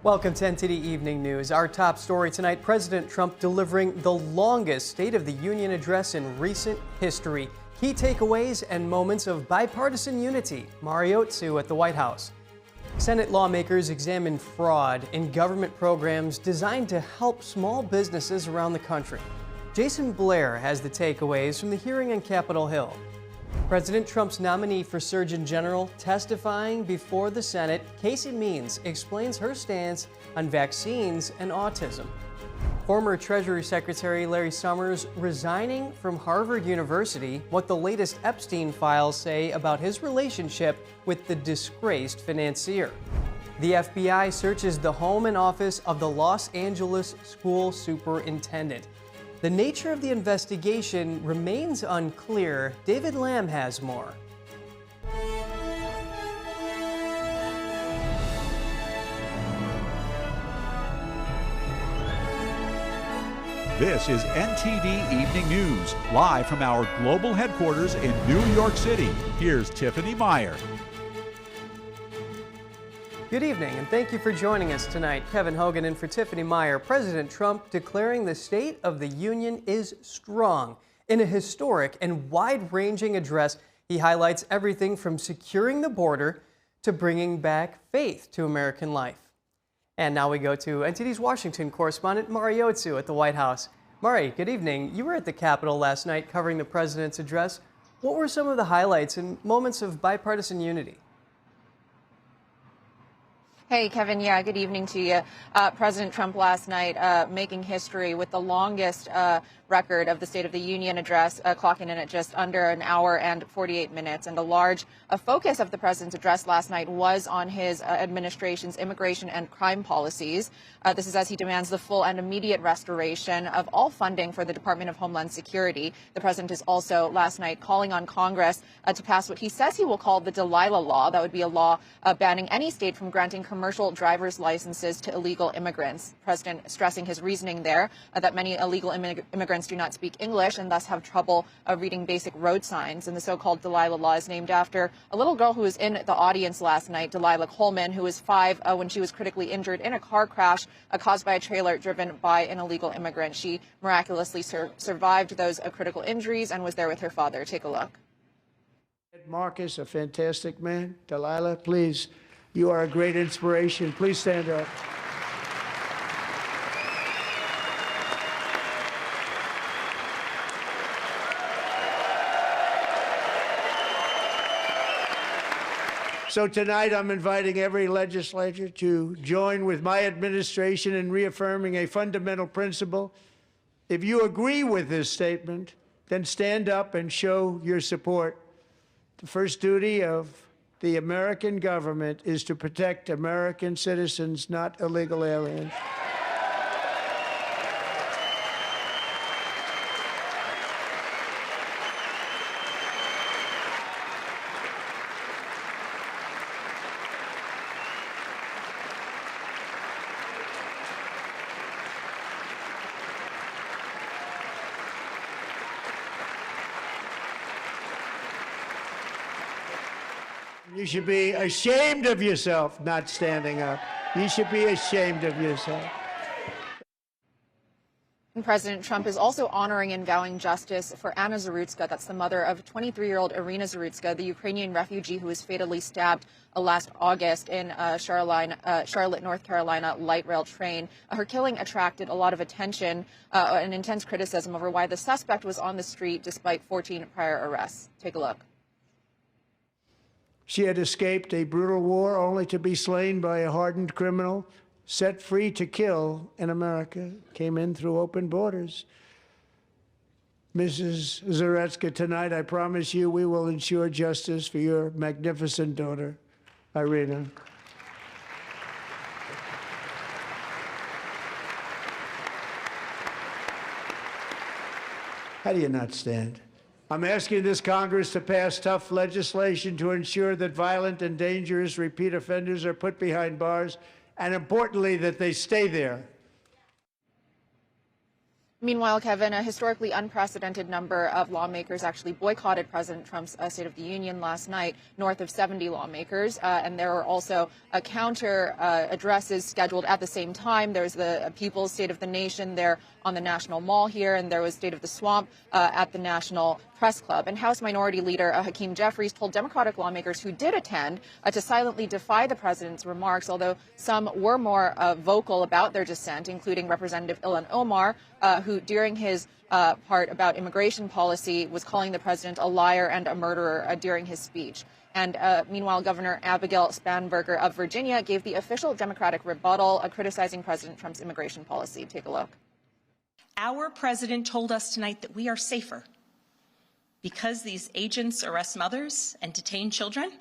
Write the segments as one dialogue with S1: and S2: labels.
S1: Welcome to NTD Evening News. Our top story tonight, President Trump delivering the longest State of the Union address in recent history. Key takeaways and moments of bipartisan unity. Mario Tsu at the White House. Senate lawmakers examine fraud in government programs designed to help small businesses around the country. Jason Blair has the takeaways from the hearing on Capitol Hill. President Trump's nominee for Surgeon General testifying before the Senate, Casey Means, explains her stance on vaccines and autism. Former Treasury Secretary Larry Summers resigning from Harvard University, what the latest Epstein files say about his relationship with the disgraced financier. The FBI searches the home and office of the Los Angeles school superintendent. The nature of the investigation remains unclear. David Lamb has more.
S2: This is NTD Evening News, live from our global headquarters in New York City. Here's Tiffany Meyer.
S1: Good evening, and thank you for joining us tonight. Kevin Hogan in for Tiffany Meyer. President Trump declaring the State of the Union is strong. In a historic and wide-ranging address, he highlights everything from securing the border to bringing back faith to American life. And now we go to NTD's Washington correspondent Mario Tsu at the White House. Mari, good evening. You were at the Capitol last night covering the president's address. What were some of the highlights and moments of bipartisan unity?
S3: Hey, Kevin. Yeah, good evening to you. President Trump last night making history with the longest record of the State of the Union address, clocking in at just under an hour and 48 minutes. And a large focus of the president's address last night was on his administration's immigration and crime policies. This is as he demands the full and immediate restoration of all funding for the Department of Homeland Security. The president is also last night calling on Congress to pass what he says he will call the Delilah Law. That would be a law banning any state from granting commercial driver's licenses to illegal immigrants. President stressing his reasoning there that many illegal immigrants do not speak English and thus have trouble reading basic road signs. And the so-called Delilah Law is named after a little girl who was in the audience last night, Delilah Coleman, who was 5 when she was critically injured in a car crash caused by a trailer driven by an illegal immigrant. She miraculously survived those critical injuries and was there with her father. Take a look.
S4: Marcus, a fantastic man. Delilah, please. You are a great inspiration. Please stand up. So tonight I'm inviting every legislator to join with my administration in reaffirming a fundamental principle. If you agree with this statement, then stand up and show your support. The first duty of the American government is to protect American citizens, not illegal aliens. You should be ashamed of yourself not standing up. You should be ashamed of yourself.
S3: And President Trump is also honoring and vowing justice for Anna Zarutska. That's the mother of 23-year-old Irina Zarutska, the Ukrainian refugee who was fatally stabbed last August in Charlotte, North Carolina light rail train. Her killing attracted a lot of attention and intense criticism over why the suspect was on the street despite 14 prior arrests. Take a look.
S4: She had escaped a brutal war only to be slain by a hardened criminal, set free to kill in America, came in through open borders. Mrs. Zarutska, tonight I promise you we will ensure justice for your magnificent daughter, Irina. How do you not stand? I'm asking this Congress to pass tough legislation to ensure that violent and dangerous repeat offenders are put behind bars, and importantly, that they stay there.
S3: Meanwhile, Kevin, a historically unprecedented number of lawmakers actually boycotted President Trump's State of the Union last night, north of 70 lawmakers. And there were also counter addresses scheduled at the same time. There's the People's State of the Nation there on the National Mall here, and there was State of the Swamp at the National Press Club. And House Minority Leader Hakeem Jeffries told Democratic lawmakers who did attend to silently defy the president's remarks, although some were more vocal about their dissent, including Representative Ilhan Omar, who during his part about immigration policy was calling the president a liar and a murderer during his speech. And meanwhile, Governor Abigail Spanberger of Virginia gave the official Democratic rebuttal criticizing President Trump's immigration policy. Take a look.
S5: Our president told us tonight that we are safer because these agents arrest mothers and detain children.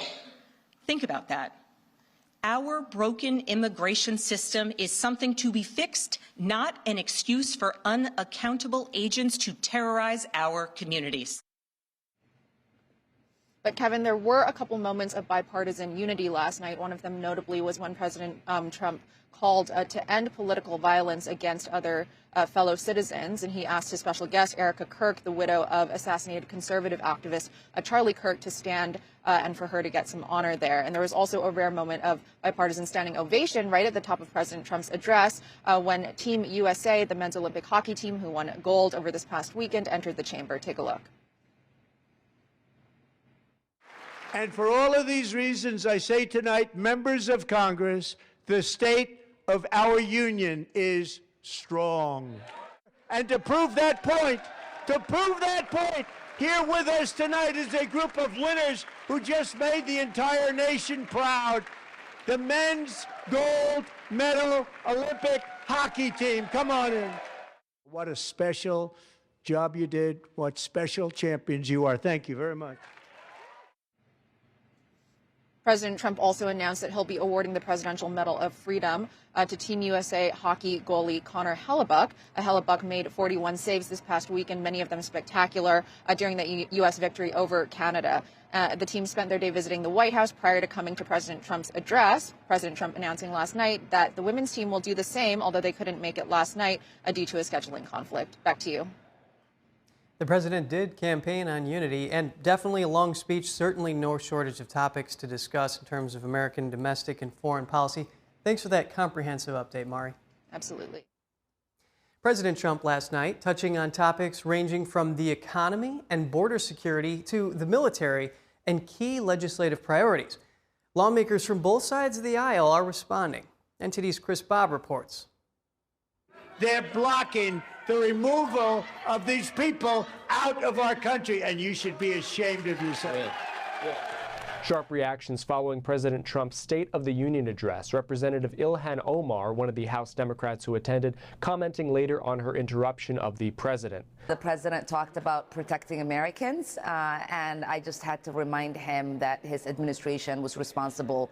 S5: Think about that. Our broken immigration system is something to be fixed, not an excuse for unaccountable agents to terrorize our communities.
S3: But, Kevin, there were a couple moments of bipartisan unity last night. One of them notably was when President Trump called to end political violence against other fellow citizens. And he asked his special guest, Erica Kirk, the widow of assassinated conservative activist Charlie Kirk, to stand and for her to get some honor there. And there was also a rare moment of bipartisan standing ovation right at the top of President Trump's address when Team USA, the men's Olympic hockey team who won gold over this past weekend, entered the chamber. Take a look.
S4: And for all of these reasons, I say tonight, members of Congress, the state of our union is strong. And to prove that point, here with us tonight is a group of winners who just made the entire nation proud. The men's gold medal Olympic hockey team. Come on in. What a special job you did. What special champions you are. Thank you very much.
S3: President Trump also announced that he'll be awarding the Presidential Medal of Freedom to Team USA hockey goalie Connor Hellebuyck. Hellebuyck made 41 saves this past week, and many of them spectacular during the U.S. victory over Canada. The team spent their day visiting the White House prior to coming to President Trump's address. President Trump announcing last night that the women's team will do the same, although they couldn't make it last night due to a scheduling conflict. Back to you.
S1: The president did campaign on unity, and definitely a long speech, certainly no shortage of topics to discuss in terms of American domestic and foreign policy. Thanks for that comprehensive update, Mari.
S3: Absolutely.
S1: President Trump last night touching on topics ranging from the economy and border security to the military and key legislative priorities. Lawmakers from both sides of the aisle are responding. NTD's Chris Bob reports.
S4: They're blocking the removal of these people out of our country, and you should be ashamed of yourself.
S6: Sharp reactions following President Trump's State of the Union address. Representative Ilhan Omar, one of the House Democrats who attended, commenting later on her interruption of the president.
S7: The president talked about protecting Americans, and I just had to remind him that his administration was responsible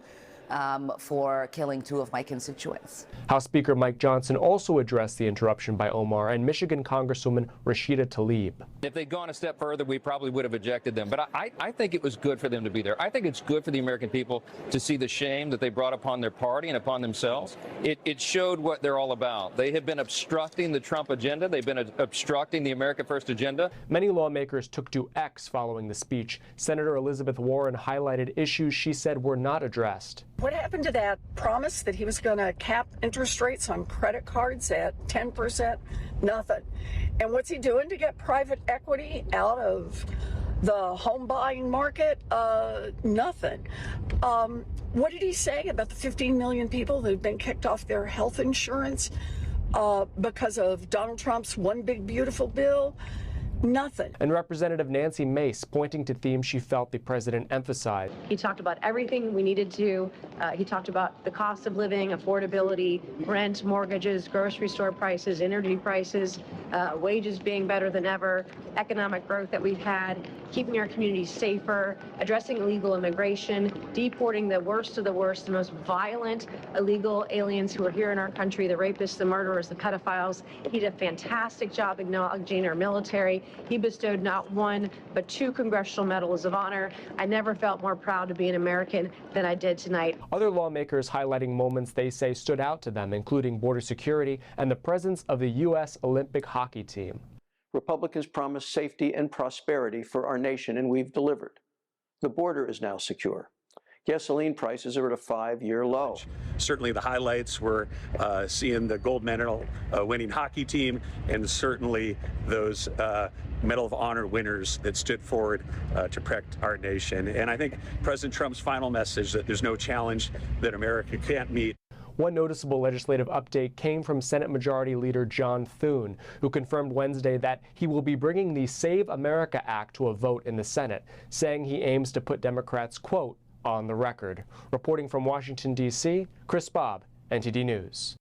S7: for killing 2 of my constituents. House Speaker Mike Johnson also addressed the interruption by Omar and Michigan Congresswoman Rashida Tlaib.
S8: If they'd gone a step further, we probably would have ejected them. But I think it was good for them to be there. I think it's good for the American people to see the shame that they brought upon their party and upon themselves. It showed what they're all about. They have been obstructing the Trump agenda. They've been obstructing the America First agenda.
S6: Many lawmakers took to X following the speech. Senator Elizabeth Warren highlighted issues she said were not addressed.
S9: What happened to that promise that he was going to cap interest rates on credit cards at 10%? Nothing. And what's he doing to get private equity out of the home buying market? Nothing. What did he say about the 15 million people that have been kicked off their health insurance because of Donald Trump's one big beautiful bill? Nothing.
S6: And Representative Nancy Mace pointing to themes she felt the president emphasized.
S10: He talked about everything we needed to. He talked about the cost of living, affordability, rent, mortgages, grocery store prices, energy prices, wages being better than ever, economic growth that we've had, keeping our communities safer, addressing illegal immigration, deporting the worst of the worst, the most violent illegal aliens who are here in our country, the rapists, the murderers, the pedophiles. He did a fantastic job acknowledging our military, He bestowed not one, but 2 Congressional Medals of Honor. I never felt more proud to be an American than I did tonight.
S6: Other lawmakers highlighting moments they say stood out to them, including border security and the presence of the U.S. Olympic hockey team.
S11: Republicans promised safety and prosperity for our nation, and we've delivered. The border is now secure. Gasoline prices are at a 5-year low.
S12: Certainly the highlights were seeing the gold medal winning hockey team, and certainly those Medal of Honor winners that stood forward to protect our nation. And I think President Trump's final message that there's no challenge that America can't meet.
S6: One noticeable legislative update came from Senate Majority Leader John Thune, who confirmed Wednesday that he will be bringing the Save America Act to a vote in the Senate, saying he aims to put Democrats, quote, on the record. Reporting from Washington, D.C., Chris Bobb, NTD News.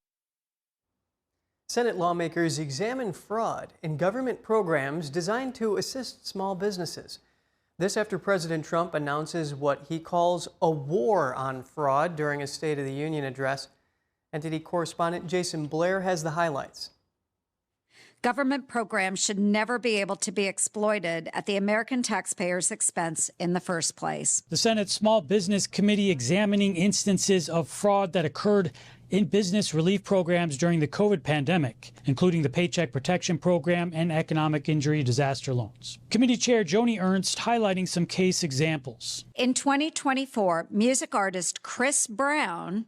S1: Senate lawmakers examine fraud in government programs designed to assist small businesses. This after President Trump announces what he calls a war on fraud during a State of the Union address. NTD correspondent Jason Blair has the highlights.
S13: Government programs should never be able to be exploited at the American taxpayers' expense in the first place.
S14: The Senate Small Business Committee examining instances of fraud that occurred in business relief programs during the COVID pandemic, including the Paycheck Protection Program and economic injury disaster loans. Committee Chair Joni Ernst highlighting some case examples.
S13: In 2024, music artist Chris Brown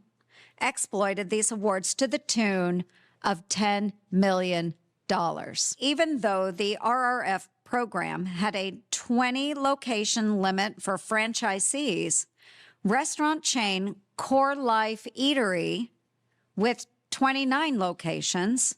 S13: exploited these awards to the tune of $10 million. Even though the RRF program had a 20-location limit for franchisees, restaurant chain Core Life Eatery, with 29 locations,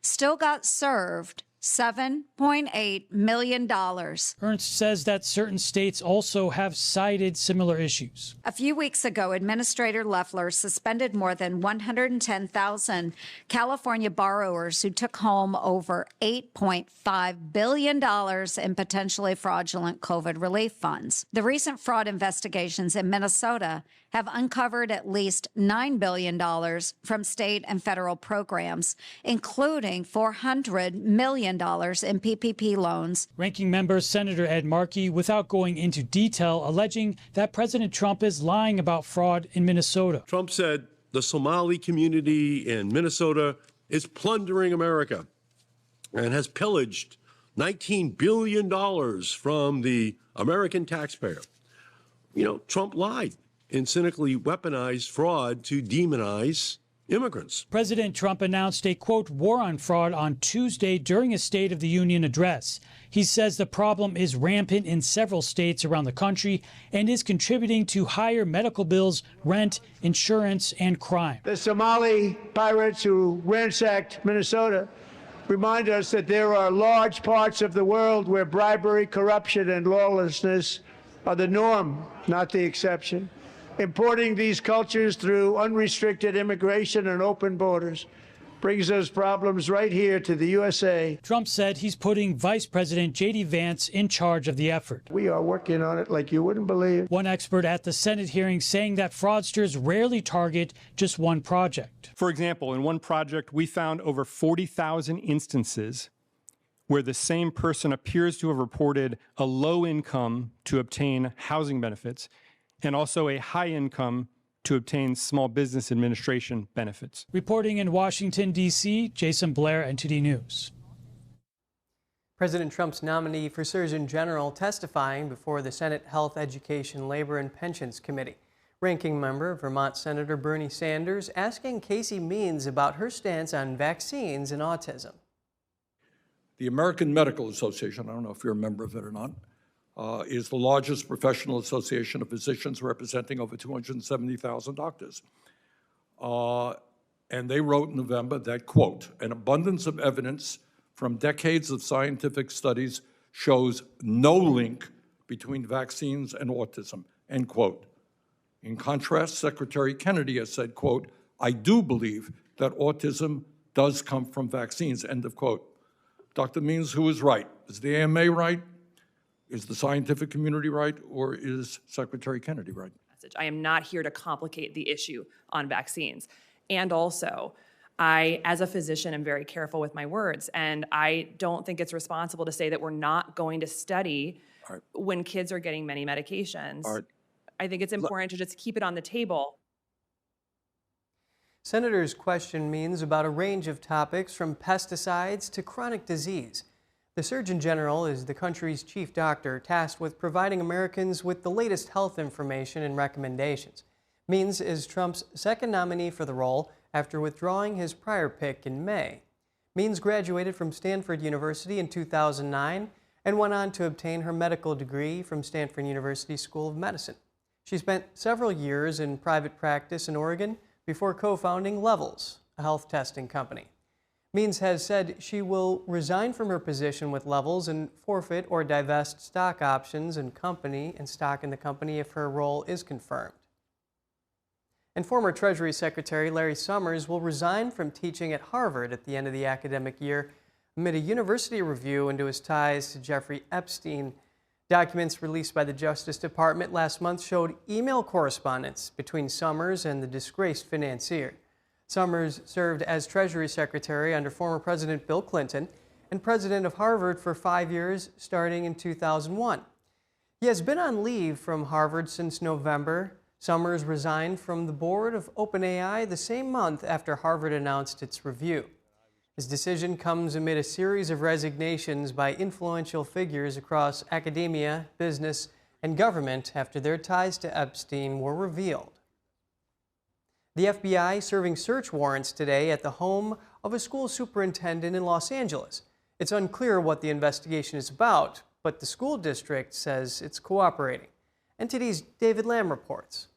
S13: still got served $7.8 million.
S14: Ernst says that certain states also have cited similar issues.
S13: A few weeks ago, Administrator Loeffler suspended more than 110,000 California borrowers who took home over $8.5 billion in potentially fraudulent COVID relief funds. The recent fraud investigations in Minnesota have uncovered at least $9 billion from state and federal programs, including $400 million in PPP loans.
S14: Ranking Member Senator Ed Markey, without going into detail, alleging that President Trump is lying about fraud in Minnesota.
S15: Trump said the Somali community in Minnesota is plundering America and has pillaged $19 billion from the American taxpayer. You know, Trump lied and cynically weaponized fraud to demonize immigrants.
S14: President Trump announced a, quote, war on fraud on Tuesday during a State of the Union address. He says the problem is rampant in several states around the country and is contributing to higher medical bills, rent, insurance, and crime.
S4: The Somali pirates who ransacked Minnesota remind us that there are large parts of the world where bribery, corruption, and lawlessness are the norm, not the exception. Importing these cultures through unrestricted immigration and open borders brings those problems right here to the USA.
S14: Trump said he's putting Vice President J.D. Vance in charge of the effort.
S4: We are working on it like you wouldn't believe.
S14: One expert at the Senate hearing saying that fraudsters rarely target just one project.
S16: For example, in one project, we found over 40,000 instances where the same person appears to have reported a low income to obtain housing benefits and also a high income to obtain Small Business Administration benefits.
S14: Reporting in Washington, D.C., Jason Blair, NTD News.
S1: President Trump's nominee for Surgeon General testifying before the Senate Health, Education, Labor, and Pensions Committee. Ranking member Vermont Senator Bernie Sanders asking Casey Means about her stance on vaccines and autism.
S17: The American Medical Association, I don't know if you're a member of it or not, is the largest professional association of physicians representing over 270,000 doctors. And they wrote in November that, quote, an abundance of evidence from decades of scientific studies shows no link between vaccines and autism, end quote. In contrast, Secretary Kennedy has said, quote, I do believe that autism does come from vaccines, end of quote. Dr. Means, who is right? Is the AMA right? Is the scientific community right, or is Secretary Kennedy right?
S18: I am not here to complicate the issue on vaccines. And also, I, as a physician, am very careful with my words, and I don't think it's responsible to say that we're not going to study when kids are getting many medications. I think it's important to just keep it on the table.
S1: Senators' question means about a range of topics from pesticides to chronic disease. The Surgeon General is the country's chief doctor tasked with providing Americans with the latest health information and recommendations. Means is Trump's second nominee for the role after withdrawing his prior pick in May. Means graduated from Stanford University in 2009 and went on to obtain her medical degree from Stanford University School of Medicine. She spent several years in private practice in Oregon before co-founding Levels, a health testing company. Means has said she will resign from her position with Levels and forfeit or divest stock options and stock in the company if her role is confirmed. And former Treasury Secretary Larry Summers will resign from teaching at Harvard at the end of the academic year amid a university review into his ties to Jeffrey Epstein. Documents released by the Justice Department last month showed email correspondence between Summers and the disgraced financier. Summers served as Treasury Secretary under former President Bill Clinton and president of Harvard for 5 years, starting in 2001. He has been on leave from Harvard since November. Summers resigned from the board of OpenAI the same month after Harvard announced its review. His decision comes amid a series of resignations by influential figures across academia, business, and government after their ties to Epstein were revealed. The FBI serving search warrants today at the home of a school superintendent in Los Angeles. It's unclear what the investigation is about, but the school district says it's cooperating. NTD's David Lamb reports.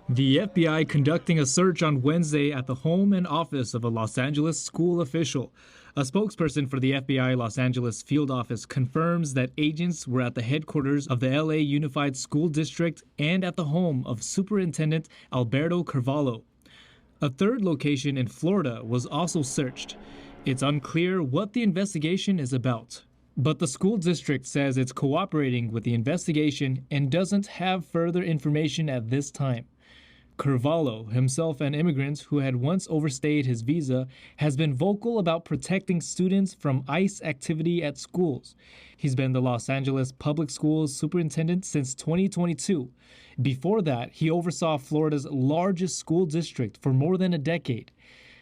S19: The FBI conducting a search on Wednesday at the home and office of a Los Angeles school official. A spokesperson for the FBI Los Angeles field office confirms that agents were at the headquarters of the LA Unified School District and at the home of Superintendent Alberto Carvalho. A third location in Florida was also searched. It's unclear what the investigation is about, but the school district says it's cooperating with the investigation and doesn't have further information at this time. Carvalho, himself an immigrant who had once overstayed his visa, has been vocal about protecting students from ICE activity at schools. He's been the Los Angeles Public Schools superintendent since 2022. Before that, he oversaw Florida's largest school district for more than a decade.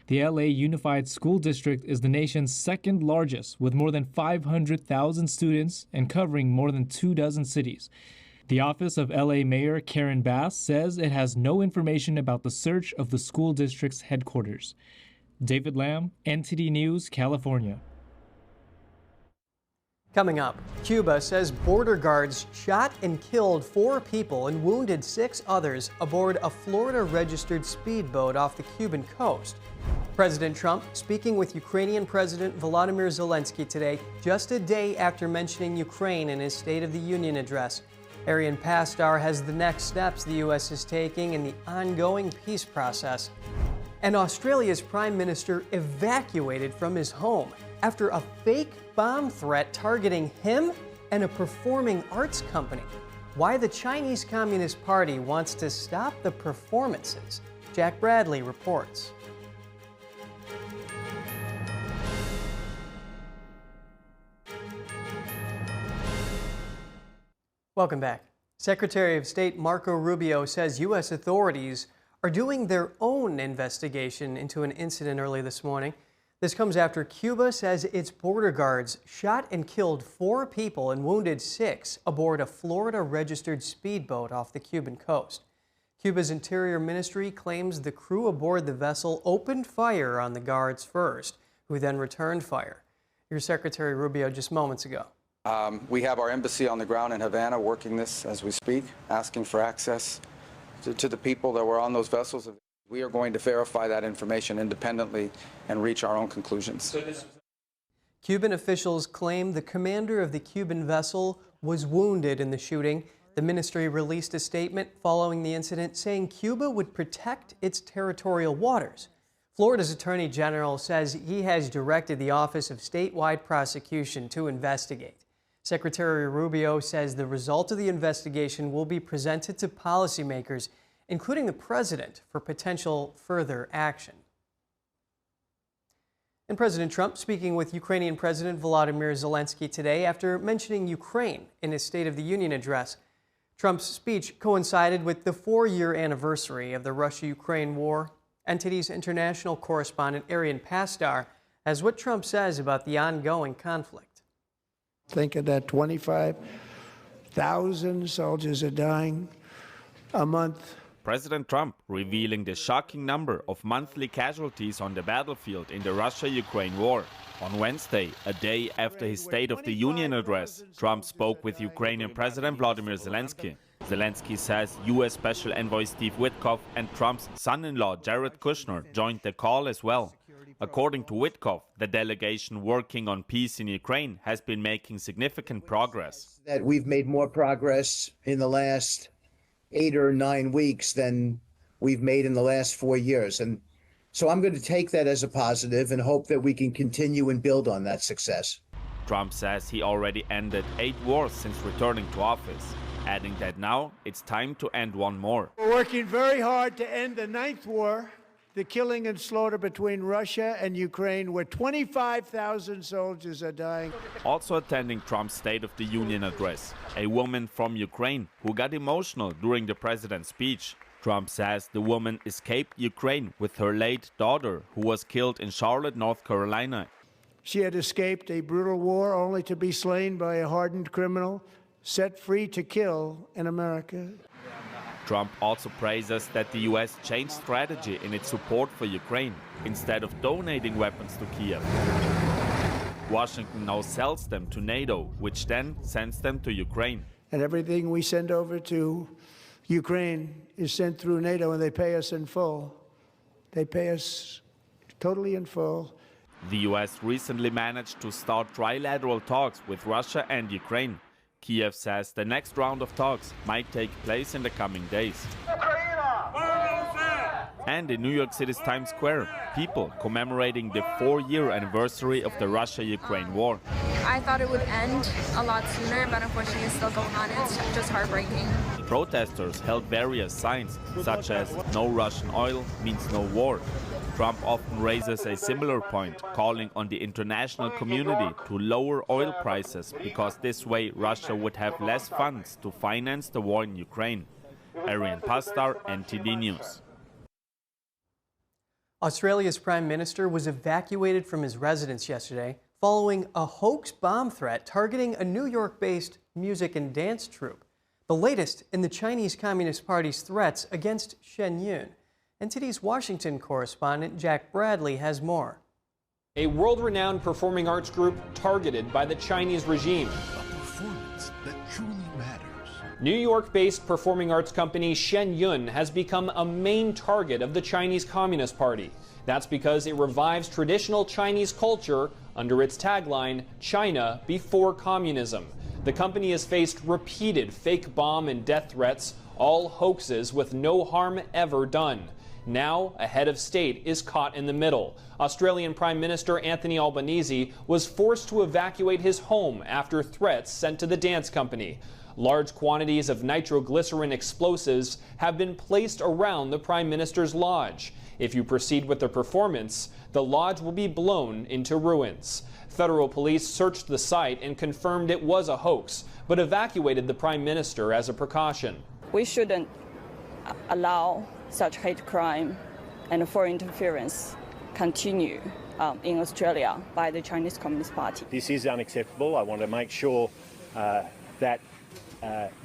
S19: The LA Unified School District is the nation's second largest, with more than 500,000 students and covering more than 24 cities. The office of LA Mayor Karen Bass says it has no information about the search of the school district's headquarters. David Lamb, NTD News, California.
S1: Coming up, Cuba says border guards shot and killed 4 people and wounded 6 others aboard a Florida-registered speedboat off the Cuban coast. President Trump speaking with Ukrainian President Volodymyr Zelensky today, just a day after mentioning Ukraine in his State of the Union address. Arian Pastar has the next steps the U.S. is taking in the ongoing peace process. And Australia's Prime Minister evacuated from his home after a fake bomb threat targeting him and a performing arts company. Why the Chinese Communist Party wants to stop the performances. Jack Bradley reports. Welcome back. Secretary of State Marco Rubio says U.S. authorities are doing their own investigation into an incident early this morning. This comes after Cuba says its border guards shot and killed 4 people and wounded 6 aboard a Florida-registered speedboat off the Cuban coast. Cuba's Interior Ministry claims the crew aboard the vessel opened fire on the guards first, who then returned fire. Here's Secretary Rubio just moments ago.
S20: We have our embassy on the ground in Havana working this as we speak, asking for access to the people that were on those vessels. We are going to verify that information independently and reach our own conclusions.
S1: Cuban officials claim the commander of the Cuban vessel was wounded in the shooting. The ministry released a statement following the incident saying Cuba would protect its territorial waters. Florida's Attorney General says he has directed the Office of Statewide Prosecution to investigate. Secretary Rubio says the result of the investigation will be presented to policymakers, including the president, for potential further action. And President Trump speaking with Ukrainian President Volodymyr Zelensky today after mentioning Ukraine in his State of the Union address. Trump's speech coincided with the 4-year anniversary of the Russia-Ukraine war. NTD's international correspondent Arian Pastar has what Trump says about the ongoing conflict.
S4: Think of that, 25,000 soldiers are dying a month.
S21: President Trump revealing the shocking number of monthly casualties on the battlefield in the Russia-Ukraine war. On Wednesday, a day after his State of the Union address, Trump spoke with Ukrainian President Volodymyr Zelensky. Zelensky says U.S. Special Envoy Steve Witkoff and Trump's son-in-law Jared Kushner joined the call as well. According to Witkoff, the delegation working on peace in Ukraine has been making significant progress.
S22: That we've made more progress in the last 8 or 9 weeks than we've made in the last 4 years. And so I'm going to take that as a positive and hope that we can continue and build on that success.
S21: Trump says he already ended 8 wars since returning to office, adding that now it's time to end one more.
S4: We're working very hard to end the 9th war, the killing and slaughter between Russia and Ukraine, where 25,000 soldiers are dying.
S21: Also attending Trump's State of the Union address, a woman from Ukraine who got emotional during the president's speech. Trump says the woman escaped Ukraine with her late daughter, who was killed in Charlotte, North Carolina.
S4: She had escaped a brutal war only to be slain by a hardened criminal, set free to kill in America.
S21: Trump also praises that the U.S. changed strategy in its support for Ukraine. Instead of donating weapons to Kiev, Washington now sells them to NATO, which then sends them to Ukraine.
S4: And everything we send over to Ukraine is sent through NATO, and they pay us in full. They pay us totally in full.
S21: The U.S. recently managed to start trilateral talks with Russia and Ukraine. Kiev says the next round of talks might take place in the coming days. And in New York City's Times Square, people commemorating the 4-year anniversary of the Russia-Ukraine war.
S23: I thought it would end a lot sooner, but unfortunately it's still going on. It's just heartbreaking.
S21: Protesters held various signs, such as "No Russian oil means no war." Trump often raises a similar point, calling on the international community to lower oil prices because this way Russia would have less funds to finance the war in Ukraine. Arian Pastar, NTD News.
S1: Australia's Prime Minister was evacuated from his residence yesterday following a hoax bomb threat targeting a New York-based music and dance troupe, the latest in the Chinese Communist Party's threats against Shen Yun. NTD's Washington correspondent Jack Bradley has more.
S24: A world-renowned performing arts group targeted by the Chinese regime.
S25: A performance that truly matters.
S24: New York-based performing arts company Shen Yun has become a main target of the Chinese Communist Party. That's because it revives traditional Chinese culture under its tagline, China Before Communism. The company has faced repeated fake bomb and death threats, all hoaxes with no harm ever done. Now, a head of state is caught in the middle. Australian Prime Minister Anthony Albanese was forced to evacuate his home after threats sent to the dance company. Large quantities of nitroglycerin explosives have been placed around the Prime Minister's lodge. If you proceed with the performance, the lodge will be blown into ruins. Federal police searched the site and confirmed it was a hoax, but evacuated the Prime Minister as a precaution.
S26: We shouldn't allow such hate crime and foreign interference continue in Australia by the Chinese Communist Party.
S27: This is unacceptable. I want to make sure that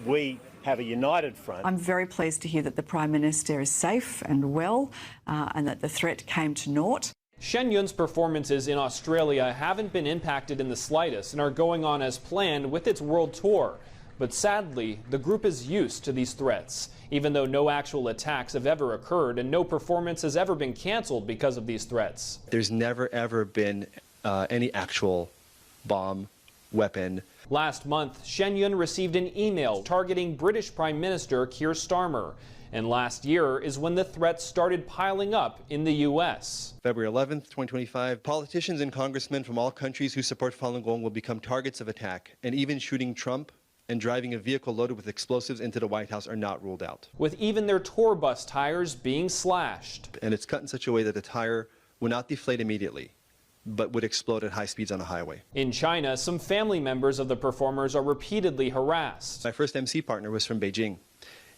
S27: we have a united front.
S28: I'm very pleased to hear that the Prime Minister is safe and well and that the threat came to naught.
S24: Shen Yun's performances in Australia haven't been impacted in the slightest and are going on as planned with its world tour. But sadly, the group is used to these threats, even though no actual attacks have ever occurred and no performance has ever been canceled because of these threats.
S29: There's never, ever been any actual bomb, weapon.
S24: Last month, Shen Yun received an email targeting British Prime Minister Keir Starmer. And last year is when the threats started piling up in the U.S.
S29: February 11th, 2025, politicians and congressmen from all countries who support Falun Gong will become targets of attack, and even shooting Trump and driving a vehicle loaded with explosives into the White House are not ruled out.
S24: With even their tour bus tires being slashed.
S29: And it's cut in such a way that the tire will not deflate immediately. but would explode at high speeds on a highway.
S24: In China, some family members of the performers are repeatedly harassed.
S29: My first MC partner was from Beijing,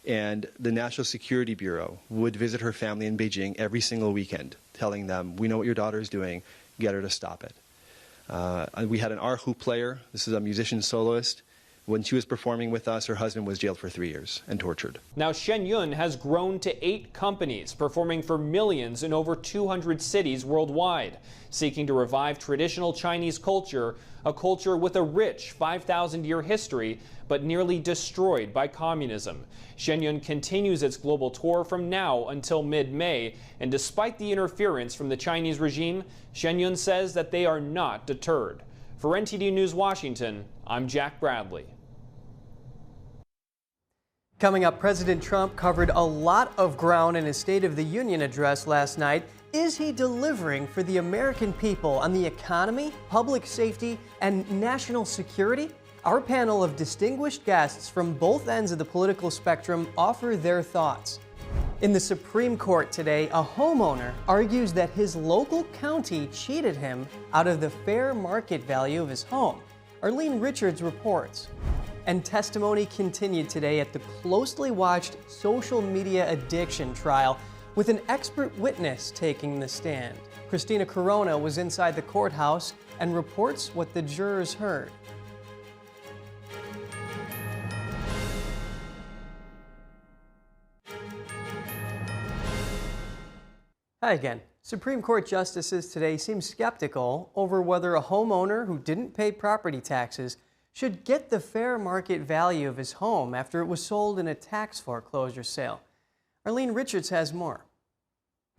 S29: and the National Security Bureau would visit her family in Beijing every single weekend, telling them, we know what your daughter is doing, get her to stop it. We had an erhu player, this is a musician soloist. When she was performing with us, her husband was jailed for 3 years and tortured.
S24: Now Shen Yun has grown to 8 companies, performing for millions in over 200 cities worldwide, seeking to revive traditional Chinese culture, a culture with a rich 5,000-year history, but nearly destroyed by communism. Shen Yun continues its global tour from now until mid-May, and despite the interference from the Chinese regime, Shen Yun says that they are not deterred. For NTD News Washington, I'm Jack Bradley.
S1: Coming up, President Trump covered a lot of ground in his State of the Union address last night. Is he delivering for the American people on the economy, public safety, and national security? Our panel of distinguished guests from both ends of the political spectrum offer their thoughts. In the Supreme Court today, a homeowner argues that his local county cheated him out of the fair market value of his home. Arlene Richards reports. And testimony continued today at the closely watched social media addiction trial, with an expert witness taking the stand. Christina Corona was inside the courthouse and reports what the jurors heard. Hi again. Supreme Court justices today seem skeptical over whether a homeowner who didn't pay property taxes should get the fair market value of his home after it was sold in a tax foreclosure sale. Arlene Richards has more.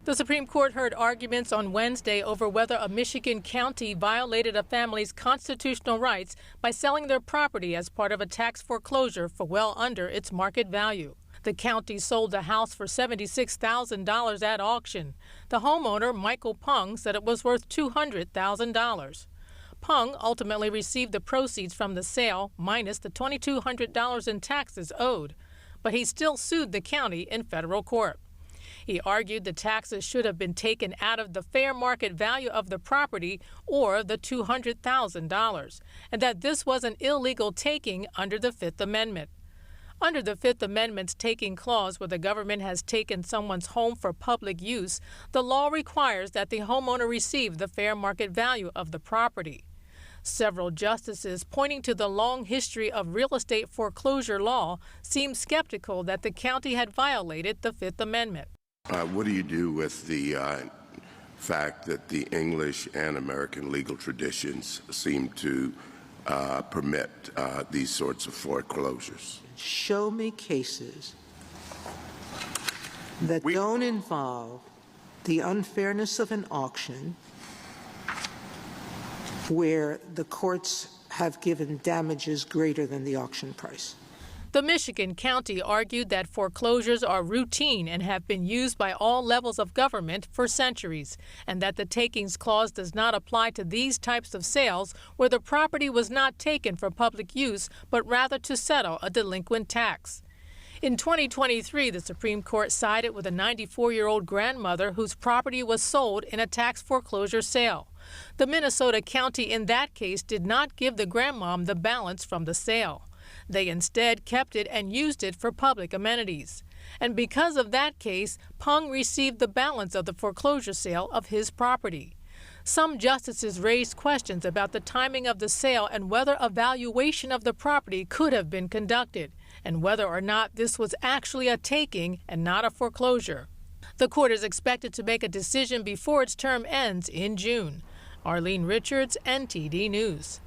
S2: The Supreme Court heard arguments on Wednesday over whether a Michigan county violated a family's constitutional rights by selling their property as part of a tax foreclosure for well under its market value. The county sold the house for $76,000 at auction. The homeowner, Michael Pung, said it was worth $200,000. Pung ultimately received the proceeds from the sale minus the $2,200 in taxes owed, but he still sued the county in federal court. He argued the taxes should have been taken out of the fair market value of the property or the $200,000, and that this was an illegal taking under the Fifth Amendment. Under the Fifth Amendment's taking clause, where the government has taken someone's home for public use, the law requires that the homeowner receive the fair market value of the property. Several justices, pointing to the long history of real estate foreclosure law, seemed skeptical that the county had violated the Fifth Amendment.
S3: What do you do with the fact that the English and American legal traditions seem to permit these sorts of foreclosures?
S5: Show me cases that don't involve the unfairness of an auction where the courts have given damages greater than the auction price.
S2: The Michigan county argued that foreclosures are routine and have been used by all levels of government for centuries, and that the takings clause does not apply to these types of sales where the property was not taken for public use, but rather to settle a delinquent tax. In 2023, the Supreme Court sided with a 94-year-old grandmother whose property was sold in a tax foreclosure sale. The Minnesota county in that case did not give the grandmom the balance from the sale. They instead kept it and used it for public amenities. And because of that case, Pung received the balance of the foreclosure sale of his property. Some justices raised questions about the timing of the sale and whether a valuation of the property could have been conducted, and whether or not this was actually a taking and not a foreclosure. The court is expected to make a decision before its term ends in June. Arlene Richards, NTD News.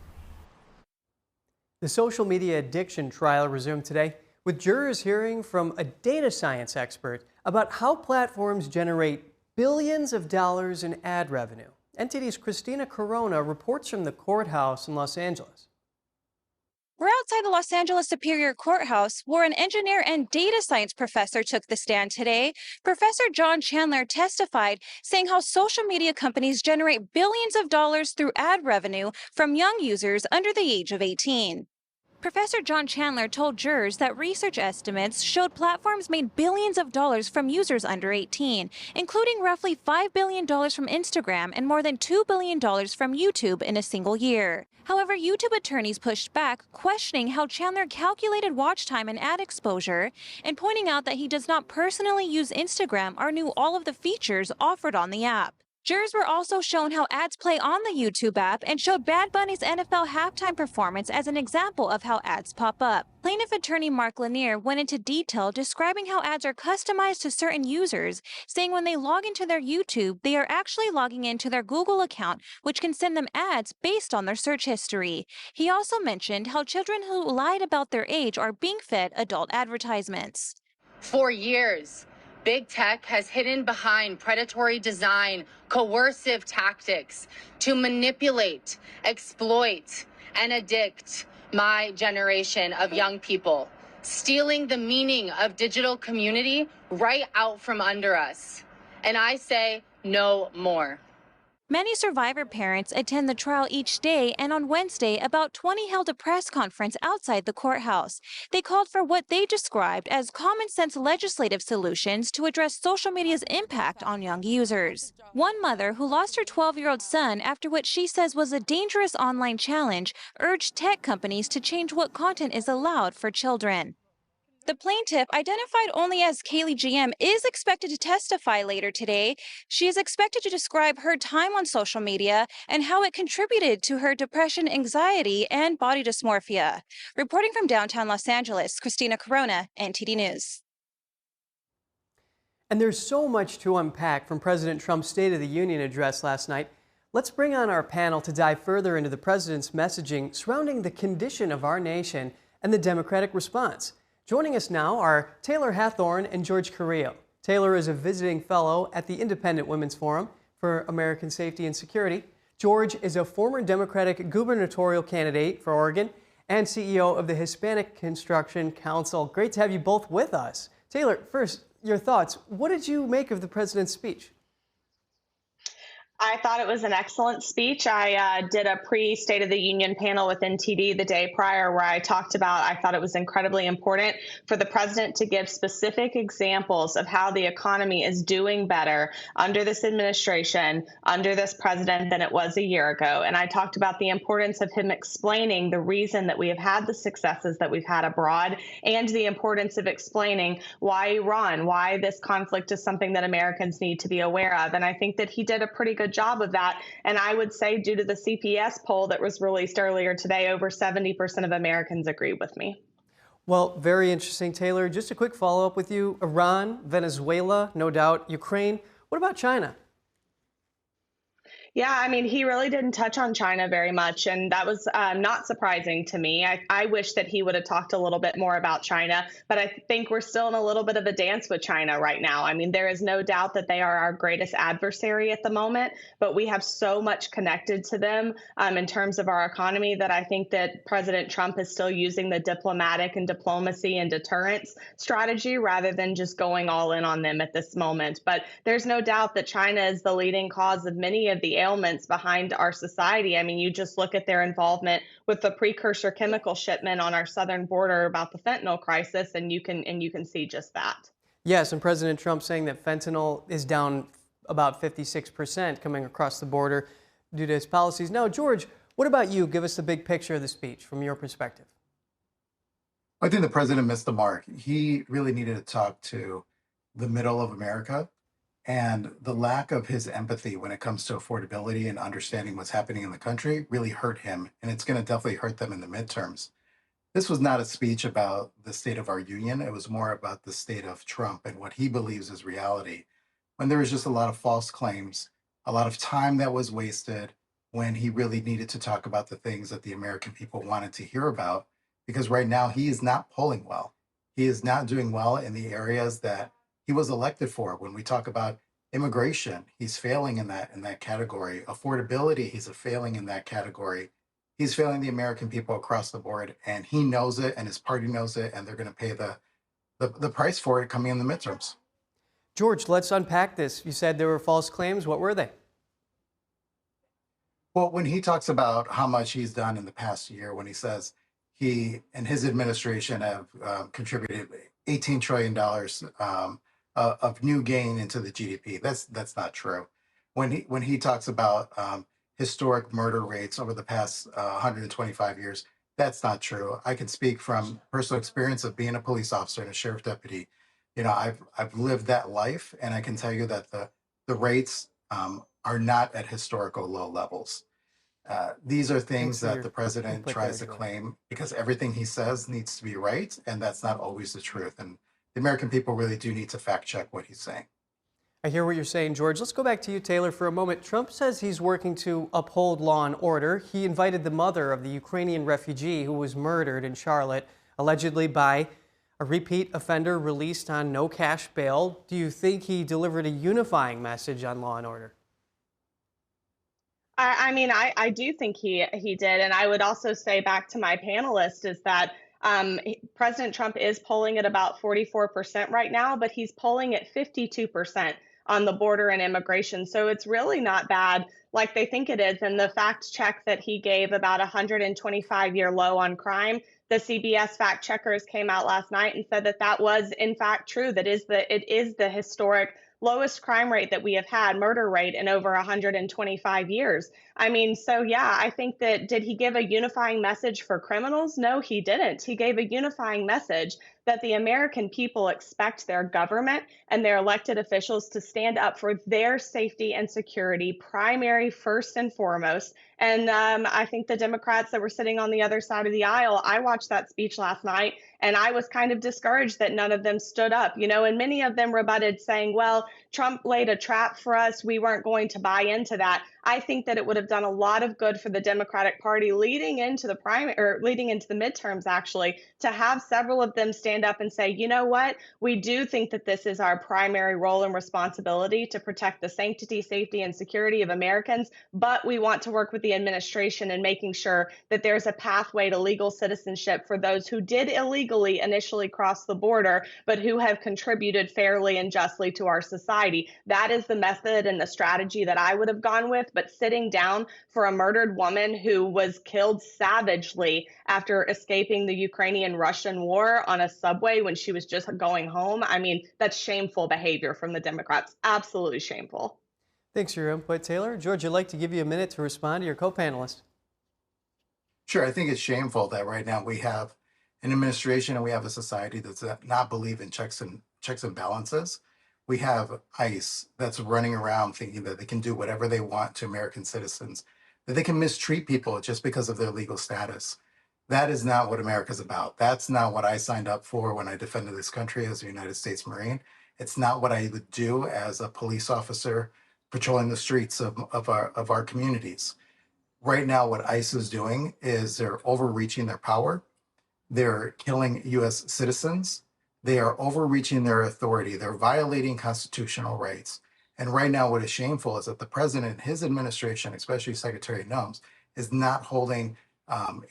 S1: The social media addiction trial resumed today, with jurors hearing from a data science expert about how platforms generate billions of dollars in ad revenue. NTD's Christina Corona reports from the courthouse in Los Angeles.
S7: We're outside the Los Angeles Superior Courthouse, where an engineer and data science professor took the stand today. Professor John Chandler testified, saying how social media companies generate billions of dollars through ad revenue from young users under the age of 18. Professor John Chandler told jurors that research estimates showed platforms made billions of dollars from users under 18, including roughly $5 billion from Instagram and more than $2 billion from YouTube in a single year. However, YouTube attorneys pushed back, questioning how Chandler calculated watch time and ad exposure, and pointing out that he does not personally use Instagram or knew all of the features offered on the app. Jurors were also shown how ads play on the YouTube app and showed Bad Bunny's NFL halftime performance as an example of how ads pop up. Plaintiff attorney Mark Lanier went into detail describing how ads are customized to certain users, saying when they log into their YouTube, they are actually logging into their Google account, which can send them ads based on their search history. He also mentioned how children who lied about their age are being fed adult advertisements.
S6: For years, Big Tech has hidden behind predatory design, coercive tactics to manipulate, exploit, and addict my generation of young people, stealing the meaning of digital community right out from under us. And I say no more.
S7: Many survivor parents attend the trial each day, and on Wednesday, about 20 held a press conference outside the courthouse. They called for what they described as common-sense legislative solutions to address social media's impact on young users. One mother, who lost her 12-year-old son after what she says was a dangerous online challenge, urged tech companies to change what content is allowed for children. The plaintiff, identified only as Kaylee GM, is expected to testify later today. She is expected to describe her time on social media and how it contributed to her depression, anxiety, and body dysmorphia. Reporting from downtown Los Angeles, Christina Corona, NTD News.
S1: And there's so much to unpack from President Trump's State of the Union address last night. Let's bring on our panel to dive further into the president's messaging surrounding the condition of our nation and the Democratic response. Joining us now are Taylor Hathorn and George Carrillo. Taylor is a visiting fellow at the Independent Women's Forum for American Safety and Security. George is a former Democratic gubernatorial candidate for Oregon and CEO of the Hispanic Construction Council. Great to have you both with us. Taylor, first, your thoughts. What did you make of the president's speech?
S8: I thought it was an excellent speech. I did a pre-State of the Union panel with NTD the day prior where I talked about, I thought it was incredibly important for the president to give specific examples of how the economy is doing better under this administration, under this president than it was a year ago. And I talked about the importance of him explaining the reason that we have had the successes that we've had abroad and the importance of explaining why Iran, why this conflict is something that Americans need to be aware of. And I think that he did a pretty good job of that. And I would say, due to the CPS poll that was released earlier today, over 70% of Americans agree with me.
S1: Well, very interesting, Taylor. Just a quick follow-up with you. Iran, Venezuela, no doubt, Ukraine. What about China?
S8: Yeah, I mean, he really didn't touch on China very much, and that was not surprising to me. I wish that he would have talked a little bit more about China, but I think we're still in a little bit of a dance with China right now. I mean, there is no doubt that they are our greatest adversary at the moment, but we have so much connected to them in terms of our economy that I think that President Trump is still using the diplomatic and diplomacy and deterrence strategy rather than just going all in on them at this moment. But there's no doubt that China is the leading cause of many of the ailments behind our society. I mean, you just look at their involvement with the precursor chemical shipment on our southern border about the fentanyl crisis, and you can see just that.
S1: Yes, and President Trump saying that fentanyl is down about 56% coming across the border due to his policies. Now, George, what about you? Give us the big picture of the speech from your perspective.
S9: I think the president missed the mark. He really needed to talk to the middle of America. And the lack of his empathy when it comes to affordability and understanding what's happening in the country really hurt him. And it's going to definitely hurt them in the midterms. This was not a speech about the state of our union. It was more about the state of Trump and what he believes is reality. When there was just a lot of false claims, a lot of time that was wasted when he really needed to talk about the things that the American people wanted to hear about. Because right now he is not polling well. He is not doing well in the areas that he was elected for. When we talk about immigration, he's failing in that category. Affordability, he's failing in that category. He's failing the American people across the board, and he knows it, and his party knows it, and they're going to pay the price for it coming in the midterms.
S1: George, let's unpack this. You said there were false claims. What were they?
S9: Well, when he talks about how much he's done in the past year, when he says he and his administration have contributed $18 trillion of new gain into the GDP. That's not true. When he talks about historic murder rates over the past 125 years, that's not true. I can speak from personal experience of being a police officer and a sheriff deputy. You know, I've lived that life, and I can tell you that the rates are not at historical low levels. These are things that the president tries to claim because everything he says needs to be right, and that's not always the truth. And the American people really do need to fact check what he's saying.
S1: I hear what you're saying, George. Let's go back to you, Taylor, for a moment. Trump says he's working to uphold law and order. He invited the mother of the Ukrainian refugee who was murdered in Charlotte, allegedly by a repeat offender released on no cash bail. Do you think he delivered a unifying message on law and order?
S8: I mean, I do think he did. And I would also say back to my panelist is that President Trump is polling at about 44% right now, but he's polling at 52% on the border and immigration. So it's really not bad like they think it is. And the fact check that he gave about 125-year low on crime, the CBS fact checkers came out last night and said that that was in fact true. That it is the historic lowest crime rate that we have had, murder rate, in over 125 years. I mean, so yeah, I think that, did he give a unifying message for criminals? No, he didn't. He gave a unifying message that the American people expect their government and their elected officials to stand up for their safety and security, primary, first and foremost. And I think the Democrats that were sitting on the other side of the aisle, I watched that speech last night, and I was kind of discouraged that none of them stood up, you know, and many of them rebutted saying, well, Trump laid a trap for us. We weren't going to buy into that. I think that it would have done a lot of good for the Democratic Party leading into the midterms, actually, to have several of them stand up and say, you know what, we do think that this is our primary role and responsibility to protect the sanctity, safety, and security of Americans, but we want to work with the administration in making sure that there's a pathway to legal citizenship for those who did illegally initially cross the border, but who have contributed fairly and justly to our society. That is the method and the strategy that I would have gone with. But sitting down for a murdered woman who was killed savagely after escaping the Ukrainian-Russian war on a subway when she was just going home, I mean, that's shameful behavior from the Democrats. Absolutely shameful.
S1: Thanks for your input, Taylor. George, I'd like to give you a minute to respond to your co-panelist.
S9: Sure, I think it's shameful that right now we have an administration and we have a society that does not believe in checks and balances. We have ICE that's running around thinking that they can do whatever they want to American citizens, that they can mistreat people just because of their legal status. That is not what America's about. That's not what I signed up for when I defended this country as a United States Marine. It's not what I would do as a police officer patrolling the streets of our communities. Right now, what ICE is doing is they're overreaching their power. They're killing U.S. citizens. They are overreaching their authority. They're violating constitutional rights. And right now, what is shameful is that the president and his administration, especially Secretary Nunes, is not holding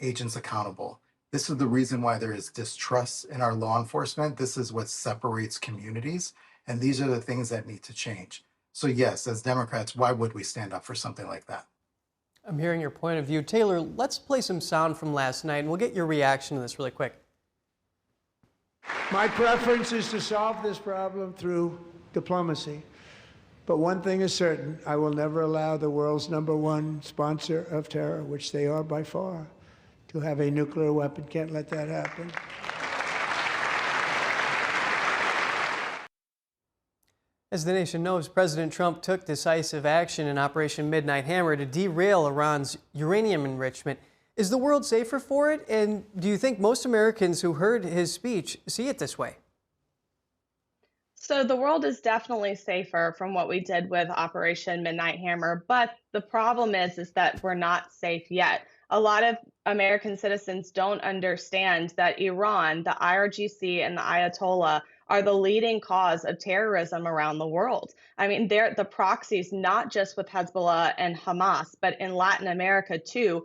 S9: agents accountable. This is the reason why there is distrust in our law enforcement. This is what separates communities. And these are the things that need to change. So yes, as Democrats, why would we stand up for something like that?
S1: I'm hearing your point of view. Taylor, let's play some sound from last night, and we'll get your reaction to this really quick.
S4: My preference is to solve this problem through diplomacy. But one thing is certain, I will never allow the world's #1 sponsor of terror, which they are by far, to have a nuclear weapon. Can't let that happen.
S1: As the nation knows, President Trump took decisive action in Operation Midnight Hammer to derail Iran's uranium enrichment. Is the world safer for it? And do you think most Americans who heard his speech see it this way?
S8: So the world is definitely safer from what we did with Operation Midnight Hammer, but the problem is that we're not safe yet. A lot of American citizens don't understand that Iran, the IRGC, and the Ayatollah are the leading cause of terrorism around the world. I mean, they're the proxies, not just with Hezbollah and Hamas, but in Latin America too,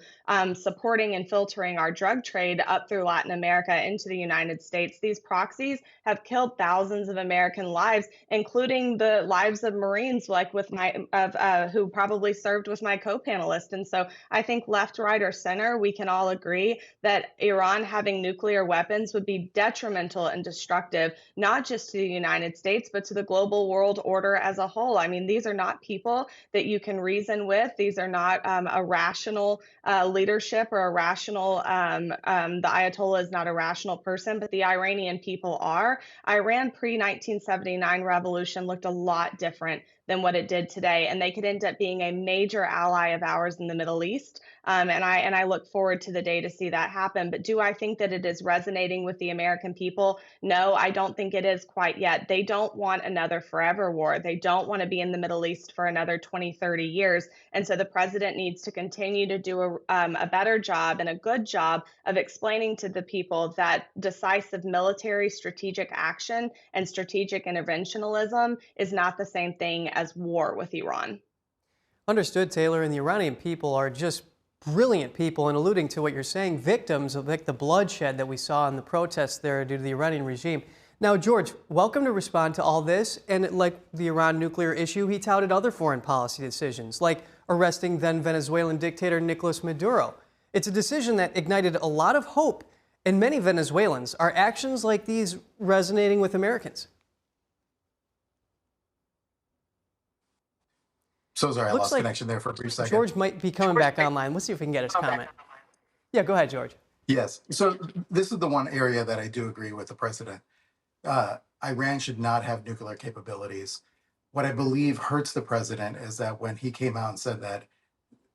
S8: supporting and filtering our drug trade up through Latin America into the United States. These proxies have killed thousands of American lives, including the lives of Marines, like with who probably served with my co-panelist. And so I think left, right, or center, we can all agree that Iran having nuclear weapons would be detrimental and destructive, not just to the United States, but to the global world order as a whole. I mean, these are not people that you can reason with. These are not a rational leadership or a rational, the Ayatollah is not a rational person, but the Iranian people are. Iran pre-1979 revolution looked a lot different than what it did today, and they could end up being a major ally of ours in the Middle East. And I look forward to the day to see that happen. But do I think that it is resonating with the American people? No, I don't think it is quite yet. They don't want another forever war. They don't want to be in the Middle East for another 20, 30 years. And so the president needs to continue to do a better job and a good job of explaining to the people that decisive military strategic action and strategic interventionism is not the same thing as war with Iran.
S1: Understood, Taylor. And the Iranian people are just brilliant people, and alluding to what you're saying, victims of the bloodshed that we saw in the protests there due to the Iranian regime. Now, George, welcome to respond to all this. And like the Iran nuclear issue, he touted other foreign policy decisions, like arresting then Venezuelan dictator Nicolas Maduro. It's a decision that ignited a lot of hope in many Venezuelans. Are actions like these resonating with Americans?
S9: So sorry, I lost connection there for a brief second.
S1: George might be coming back online. Let's see if we can get his comment. Yeah, go ahead, George.
S9: Yes. So this is the one area that I do agree with the president. Iran should not have nuclear capabilities. What I believe hurts the president is that when he came out and said that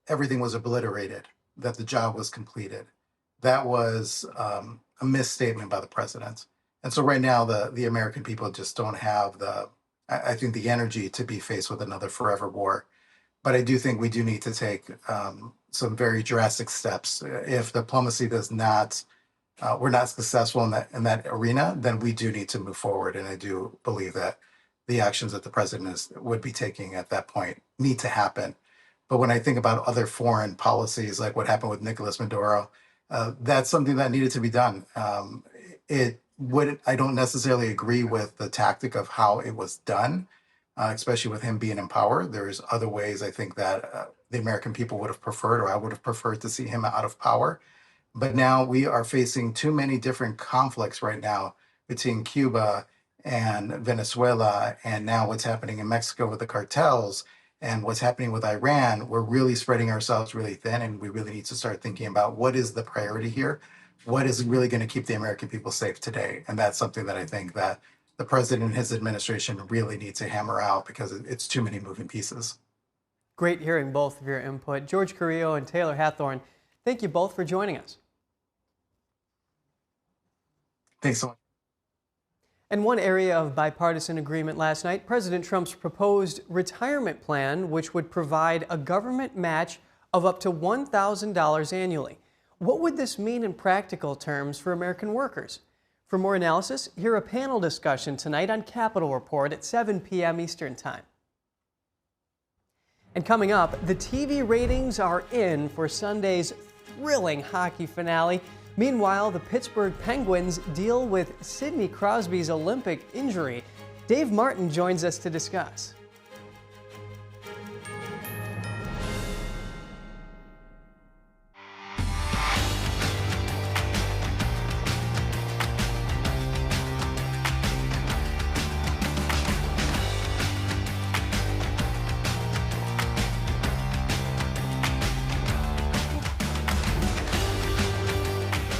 S9: everything was obliterated, that the job was completed, that was a misstatement by the president. And so right now, the American people just don't have I think the energy to be faced with another forever war. But I do think we do need to take some very drastic steps. If diplomacy does not, we're not successful in that arena, then we do need to move forward. And I do believe that the actions that the president would be taking at that point need to happen. But when I think about other foreign policies, like what happened with Nicolas Maduro, that's something that needed to be done. I don't necessarily agree with the tactic of how it was done, especially with him being in power. There's other ways I think that the American people would have preferred, or I would have preferred to see him out of power. But now we are facing too many different conflicts right now between Cuba and Venezuela, and now what's happening in Mexico with the cartels and what's happening with Iran. We're really spreading ourselves really thin, and we really need to start thinking about what is the priority here. What is really going to keep the American people safe today? And that's something that I think that the president and his administration really need to hammer out, because it's too many moving pieces.
S1: Great hearing both of your input. George Carrillo and Taylor Hathorn, thank you both for joining us.
S9: Thanks so much.
S1: And one area of bipartisan agreement last night, President Trump's proposed retirement plan, which would provide a government match of up to $1,000 annually. What would this mean in practical terms for American workers? For more analysis, hear a panel discussion tonight on Capitol Report at 7 p.m. Eastern Time. And coming up, the TV ratings are in for Sunday's thrilling hockey finale. Meanwhile, the Pittsburgh Penguins deal with Sidney Crosby's Olympic injury. Dave Martin joins us to discuss.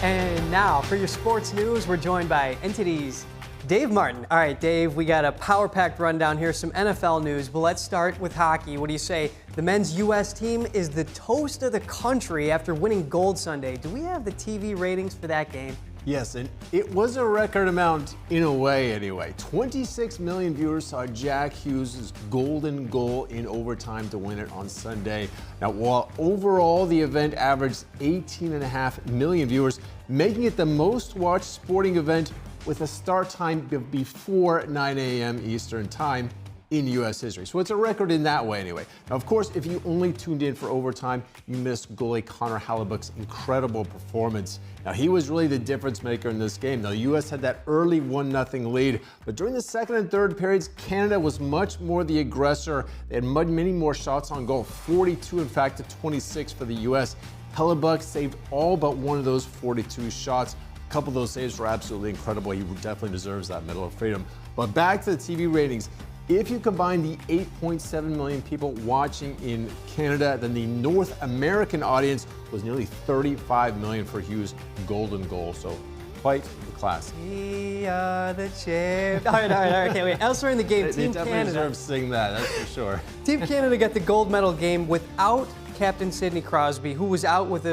S1: And now, for your sports news, we're joined by NTD's Dave Martin. All right, Dave, we got a power-packed rundown here, some NFL news, but let's start with hockey. What do you say? The men's U.S. team is the toast of the country after winning gold Sunday. Do we have the TV ratings for that game?
S10: Yes, and it was a record amount in a way anyway. 26 million viewers saw Jack Hughes' golden goal in overtime to win it on Sunday. Now, while overall the event averaged 18.5 million viewers, making it the most watched sporting event with a start time before 9 a.m. Eastern Time in U.S. history. So it's a record in that way anyway. Now, of course, if you only tuned in for overtime, you missed goalie Connor Hellebuyck's incredible performance. Now, he was really the difference maker in this game. Now, the U.S. had that early 1-0 lead, but during the second and third periods, Canada was much more the aggressor. They had many more shots on goal, 42 in fact to 26 for the U.S. Hellebuyck saved all but one of those 42 shots. A couple of those saves were absolutely incredible. He definitely deserves that Medal of Freedom. But back to the TV ratings. If you combine the 8.7 million people watching in Canada, then the North American audience was nearly 35 million for Hughes' golden goal. So quite the class.
S1: We are the champ. All right. Okay, wait. Elsewhere in the game, Team
S10: definitely
S1: Canada
S10: deserve to sing that, that's for sure.
S1: Team Canada got the gold medal game without Captain Sidney Crosby, who was out with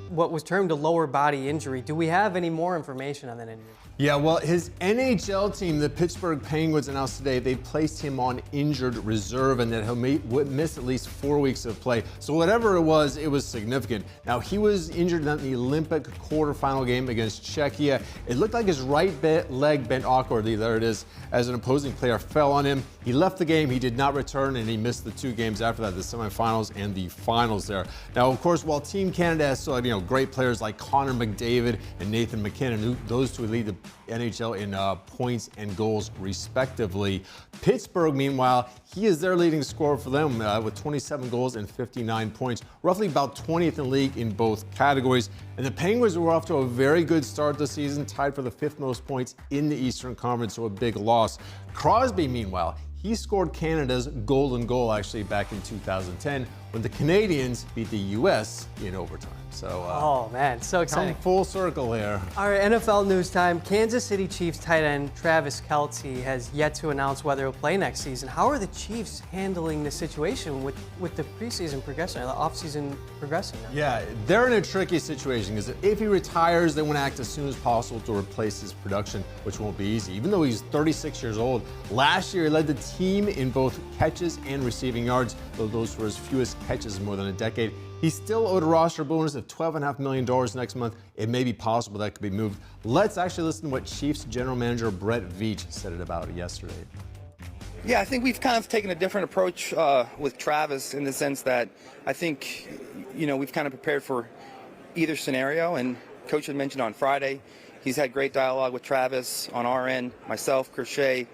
S1: what was termed a lower body injury. Do we have any more information on that injury?
S10: Yeah, well, his NHL team, the Pittsburgh Penguins, announced today they placed him on injured reserve and that he'll miss at least 4 weeks of play. So whatever it was significant. Now, he was injured in the Olympic quarterfinal game against Czechia. It looked like his right leg bent awkwardly, there it is, as an opposing player fell on him. He left the game, he did not return, and he missed the 2 games after that, the semifinals and the finals there. Now, of course, while Team Canada has still have, great players like Connor McDavid and Nathan McKinnon, those two lead the NHL in points and goals respectively. Pittsburgh, meanwhile, he is their leading scorer for them with 27 goals and 59 points, roughly about 20th in the league in both categories. And the Penguins were off to a very good start this season, tied for the 5th most points in the Eastern Conference, so a big loss. Crosby, meanwhile, he scored Canada's golden goal actually back in 2010 when the Canadians beat the U.S. in overtime. So,
S1: oh man, so exciting.
S10: Come full circle here.
S1: All right, NFL news time. Kansas City Chiefs tight end Travis Kelce has yet to announce whether he'll play next season. How are the Chiefs handling the situation with the preseason progressing, the offseason progressing now?
S10: Yeah, they're in a tricky situation because if he retires, they want to act as soon as possible to replace his production, which won't be easy. Even though he's 36 years old, last year he led the team in both catches and receiving yards, though those were his fewest catches in more than a decade. He's still owed a roster bonus of $12.5 million next month. It may be possible that could be moved. Let's actually listen to what Chiefs general manager Brett Veach said about it yesterday.
S11: Yeah, I think we've kind of taken a different approach with Travis in the sense that I think, we've kind of prepared for either scenario. And Coach had mentioned on Friday, he's had great dialogue with Travis on our end, myself, Crochet,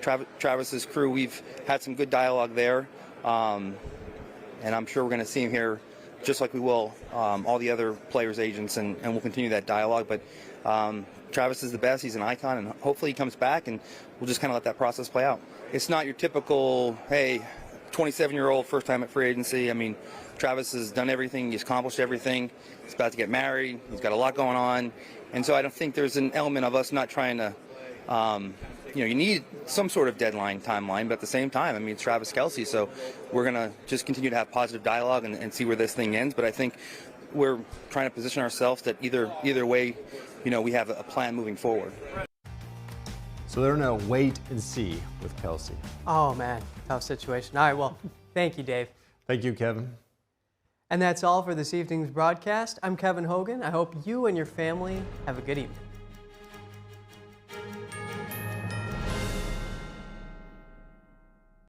S11: Travis's crew. We've had some good dialogue there. And I'm sure we're going to see him here just like we will all the other players' agents, and we'll continue that dialogue. But Travis is the best. He's an icon, and hopefully he comes back, and we'll just kind of let that process play out. It's not your typical, hey, 27-year-old first time at free agency. I mean, Travis has done everything. He's accomplished everything. He's about to get married. He's got a lot going on. And so I don't think there's an element of us not trying to you need some sort of deadline timeline, but at the same time, I mean, it's Travis Kelce, so we're going to just continue to have positive dialogue and see where this thing ends. But I think we're trying to position ourselves that either way, we have a plan moving forward.
S10: So they're in a wait and see with Kelce.
S1: Oh man, tough situation. All right, well, thank you, Dave.
S10: Thank you, Kevin.
S1: And that's all for this evening's broadcast. I'm Kevin Hogan. I hope you and your family have a good evening.